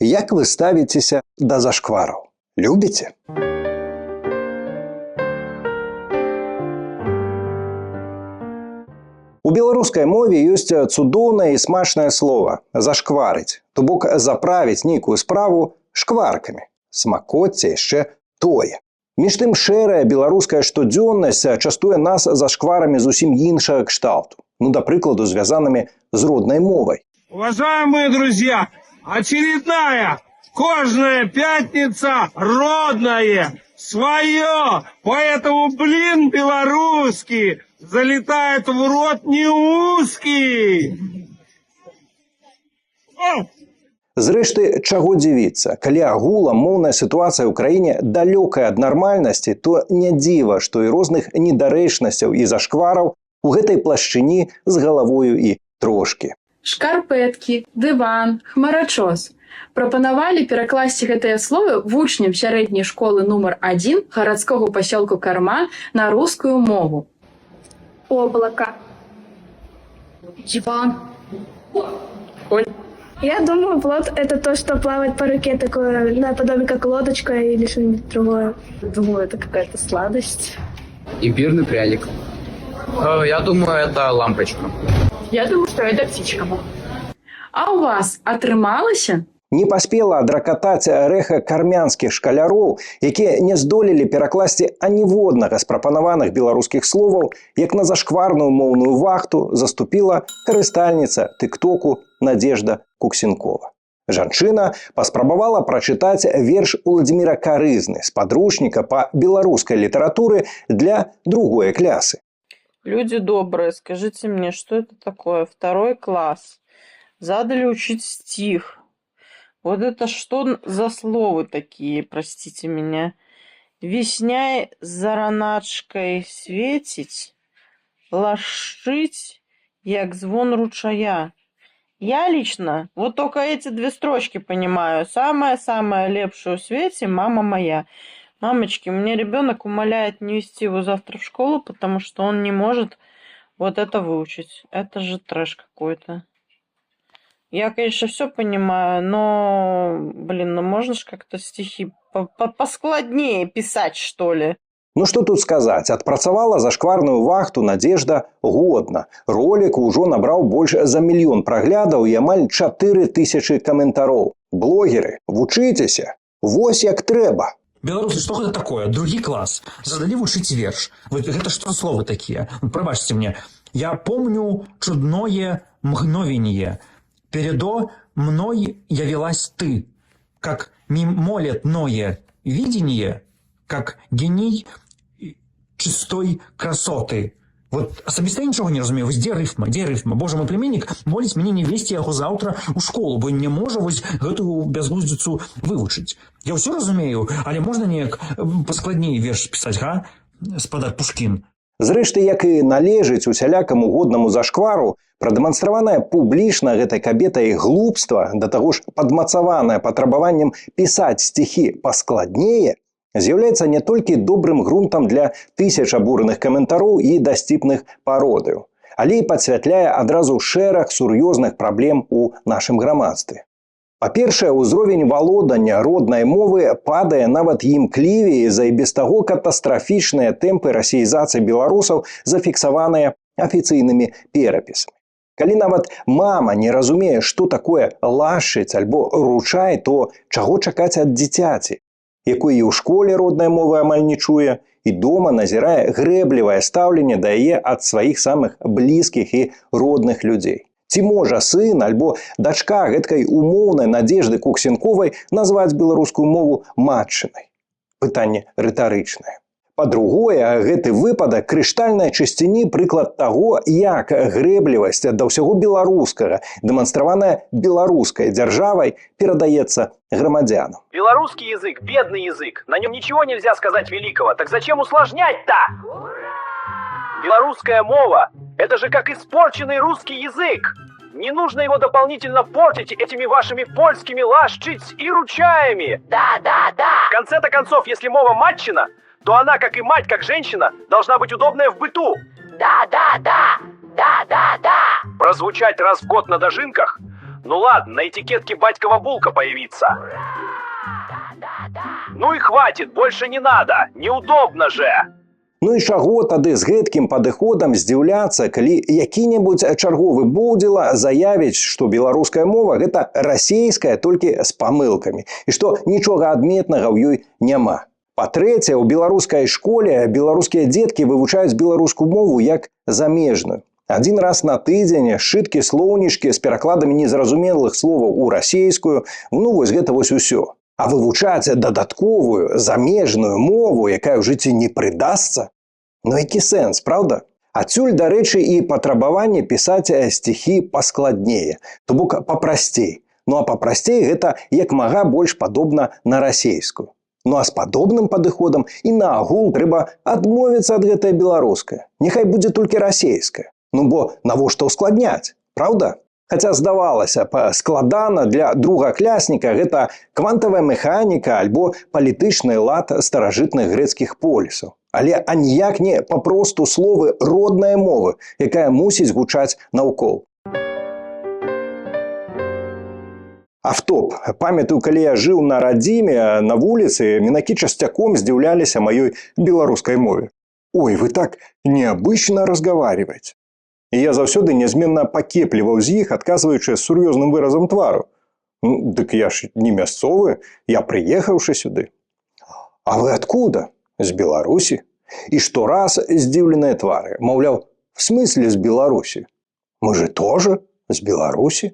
Як вы ставіцеся да зашквараў? Любіце? У беларускай мове ёсць цудоўнае і смачнае слова «зашкварыць», то бок заправіць нейкую справу шкваркамі. Смакоце яшчэ тое. Між тым шэрая беларуская штодзённасць частуе нас зашкварамі зусім іншага кшталту. Да прыкладу, звязанымі з роднай мовай. Уважаемые друзья, очередная кожная пятница родная, свое, поэтому, белорусский залетает в рот не узкий. Зрэшты, чаго дзівіцца? Калі агулам моўная сітуацыя ў краіне далёкая ад нармальнасці, то не дзіва, што і розных недарэчнасцяў і зашквараў у гэтай плашчыні з галавою і трошкі. Шкарпэткі, дыван, хмарачос. Прапанавалі перакласці гэтыя словы вучням сярэдняй школы нумар 1 гарадскога пасёлку Карма на рускую мову. Облако. Диван. Конь. Я думаю, плот — это то, что плавает по реке, такое наподобие как лодочка или что-нибудь другое. Думаю, это какая-то сладость. Имбирный пряник. Я думаю, это лампочка. Я думаю, что это птичка. А у вас атрымалася? Не паспела адракатаць рэха кармянскіх шкаляроў, якія не здолелі перакласці аніводнага з прапанаваных беларускіх словаў, як на зашкварную моўную вахту заступіла карыстальніца тыктоку Надежда Куксенкова. Жанчына паспрабавала прачытаць верш Уладзіміра Карызны з падручніка па беларускай літаратуры для другой клясы. Люди добрые, скажите мне, что это такое? 2 класс. Задали учить стих. Вот это что за слова такие, простите меня? Весняй за раначкой светить, лашить, як звон ручая. Я лично вот только эти 2 строчки понимаю. Самая-самая лепшая в свете мама моя. Мамочки, мне ребенок умоляет не вести его завтра в школу, потому что он не может вот это выучить. Это же трэш какой-то. Я, конечно, все понимаю, но, можно же как-то стихи поскладнее писать, что ли. Што тут сказаць? Адпрацавала зашкварную вахту Надежда годна. Ролік ужо набраў больш за 1 мільён праглядаў і амаль 4000 каментароў. Блогеры, вучыцеся. Вось як трэба. Беларусы, что это такое? Другі класс. Задали вучить верш. Это что за словы такие? Пробачьте мне. Я помню чудное мгновение. Передо мной явилась ты, как мимолетное видение, как гений чистой красоты. Вот особисто я нічого не разумею. Де рифма? Боже, мой племянник моліць мяне не весці яго заўтра ў школу, бо не можа вось гэтую бязглуздзіцу вывучыць. Я ўсё разумею, але можна неяк паскладней верш пісаць, га? Спадар Пушкін. Зрэшты, як і належыць усялякаму годнаму зашквару, прадэманстраванае публічна гэтай кабетай глупства, да таго ж падмацаванае патрабаваннем пісаць стихі паскладнее, з'яўляецца не толькі добрым грунтам для тысяч абураных каментароў і дасціпных пародыяў, але і падсвятляе адразу шэраг сур'ёзных праблем у нашым грамадстве. Па-першае, узровень валодання роднай мовы падае нават імклівей за і без таго катастрафічныя тэмпы расеізацыі беларусаў, зафіксаваныя афіцыйнымі перапісамі. Калі нават мама не разумее, што такое лашыць альбо ручай, то чаго чакаць ад дзіцяці, якой і ў школе роднай мовы амаль не чуе, і дома назірае грэблівае стаўленне да яе ад сваіх самых блізкіх і родных людзей. Ці можа сын альбо дачка гэткай умоўнай Надежды Куксенковай назваць беларускую мову матчынай? Пытанне рытарычнае. Па-другое, гэты выпадак крыштальнай чысціні прыклад таго, як грэблівасць да ўсяго беларускага, дэманстраваная беларускай дзяржавай, перадаецца грамадзянам. Белорусский язык – бедный язык. На нем ничего нельзя сказать великого. Так зачем усложнять-то? Белорусская мова – это же как испорченный русский язык. Не нужно его дополнительно портить этими вашими польскими лашчить и ручаями. Да. В конце-то концов, если мова матчина, то она, как и мать, как женщина, должна быть удобная в быту. Да. Прозвучать раз в год на дожинках Ну ладно, на этикетке батькова булка появится. Ну и хватит, больше не надо, неудобно же. Ну і чаго тады з гэткім падыходам здзіўляцца, калі які-небудзь чарговы будзіла заявіць, што беларуская мова гэта расейская толькі з памылкамі і што нічога адметнага ў ёй няма. Па-трэцяе, у беларускай школе беларускія дзеткі вывучаюць беларускую мову як замежную. Адзін раз на тыдзень сшыткі слоўнічкі з перакладамі незразумелых словаў у расейскую, ну вось гэта вось усё. А вывучаць дадатковую замежную мову, якая ў жыцці не прыдасца? Ну які сэнс, правда? Адсюль, дарэчы, і патрабаванне пісаць стихі паскладнее, то бок папрасцей. Ну а папрасцей гэта як мага больш падобна на расейскую. Ну а з падобным падыходам і наогул трэба адмовіцца ад гэтай беларускай. Няхай будзе толькі расейская. Ну бо навошта ускладняць, правда? Хаця здавалася б, складана для другаклясніка гэта квантавая механіка альбо палітычны лад старажытных грэцкіх полісаў. Але аніяк не папросту словы роднай мовы, якая мусіць гучаць наўкол. Автоп. Памятаю, калі я жыў на радзіме, на вуліцы мінакі часцяком здзіўляліся маёй беларускай мове. Ой, вы так необычно разговариваете. І я заўсёды нязменна пакепліваў з іх, адказваючы з сур'ёзным выразам твару. Ну, дык я ж не мясцовы, я прыехаўшы сюды. А вы откуда? З Беларусі. І штораз здзіўленыя твары. Маўляў, в смысле з Беларусі? Мы же тоже з Беларусі.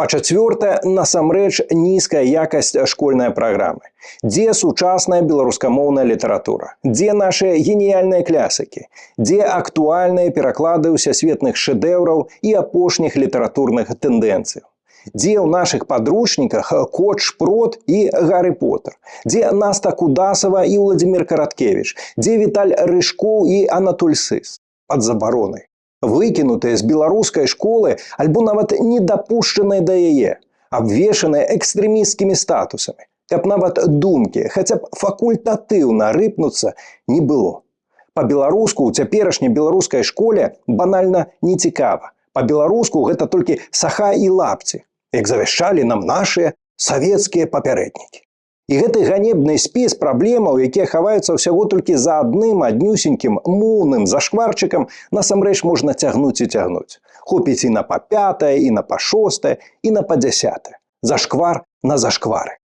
Па-чацвёртае, насамрэч нізкая якасць школьнай праграмы. Дзе сучасная беларускамоўная літаратура? Дзе нашыя геніяльныя клясыкі? Дзе актуальныя пераклады ўсясветных шэдэўраў і апошніх літаратурных тэндэнцыяў? Дзе ў нашых падручніках Кот Шпрот і Гарры Поттер? Дзе Наста Кудасава і Владзімір Караткевіч? Дзе Віталь Рыжкоў і Анатоль Сыс? Пад забаронай. Выкінутыя з беларускай школы альбо нават недапушчаныя да яе, абвешаныя экстрэмісцкімі статусамі, каб нават думкі, хаця б факультатыўна рыпнуцца, не было. Па-беларуску ў цяперашняй беларускай школе банальна нецікава. Па-беларуску гэта толькі саха і лапці, як завяшчалі нам нашыя савецкія папярэднікі. І гэты ганебны спіс праблемаў, якія хаваюцца ўсяго толькі за адным аднюсенькім моўным зашкварчыкам, насамрэч можна цягнуць і цягнуць. Хопіць і на па 5, і на па 6, і на па 10. Зашквар на зашквары.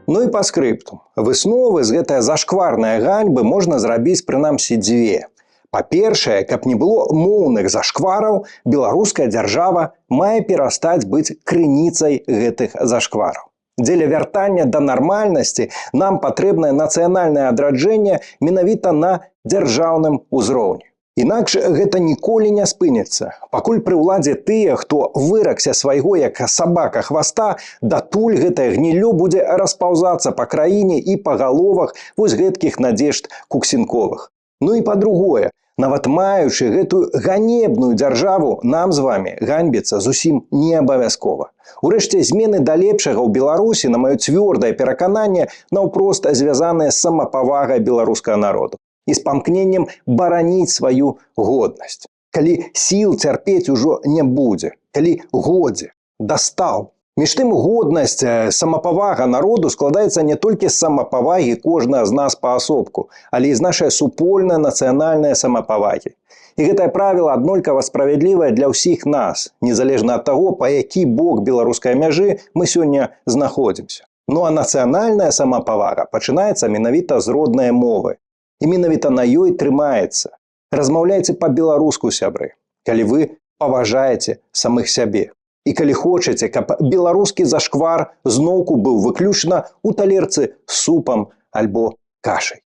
Ну і па скрыптум. Высновы з гэтай зашкварнай ганьбы можна зрабіць прынамсі дзве. Па-першае, каб не было моўных зашквараў, беларуская дзяржава мае перастаць быць крыніцай гэтых зашквараў. Дзеля вяртання да нармальнасці нам патрэбнае нацыянальнае адраджэнне менавіта на дзяржаўным узроўні. Інакш гэта ніколі не спыніцца. Пакуль пры ўладзе тыя, хто выракся свайго як сабака хваста, датуль гэтае гніллё будзе распаўзацца па краіне і па галовах вось гэткіх надзежд куксінковых. Ну і па-другое, нават маючы гэтую ганебную дзяржаву, нам з вамі ганьбіцца зусім не абавязкова. Урэшце, змены да лепшага ў Беларусі, на маё цвёрдае перакананне, наўпрост звязаныя з самапавагай беларускага народу і з памкненнем бараніць сваю годнасць. Калі сіл цярпець ужо не будзе, калі годзе, дастаў. Між тым, годнасць, самапавага народу складаецца не толькі з самапавагі кожнага з нас паасобку, але і з нашай супольнай нацыянальнай самапавагі. І гэтае правіла аднолькава справядлівае для ўсіх нас, незалежна ад таго, па які бок беларускай мяжы мы сёння знаходзімся. Ну а нацыянальная самапавага пачынаецца менавіта з роднай мовы. І менавіта на ёй трымаецца. Размаўляйце па-беларуску, сябры, калі вы паважаеце самых сябе. І калі хочаце, каб беларускі зашквар зноўку быў выключна ў талерцы з супам альбо кашай.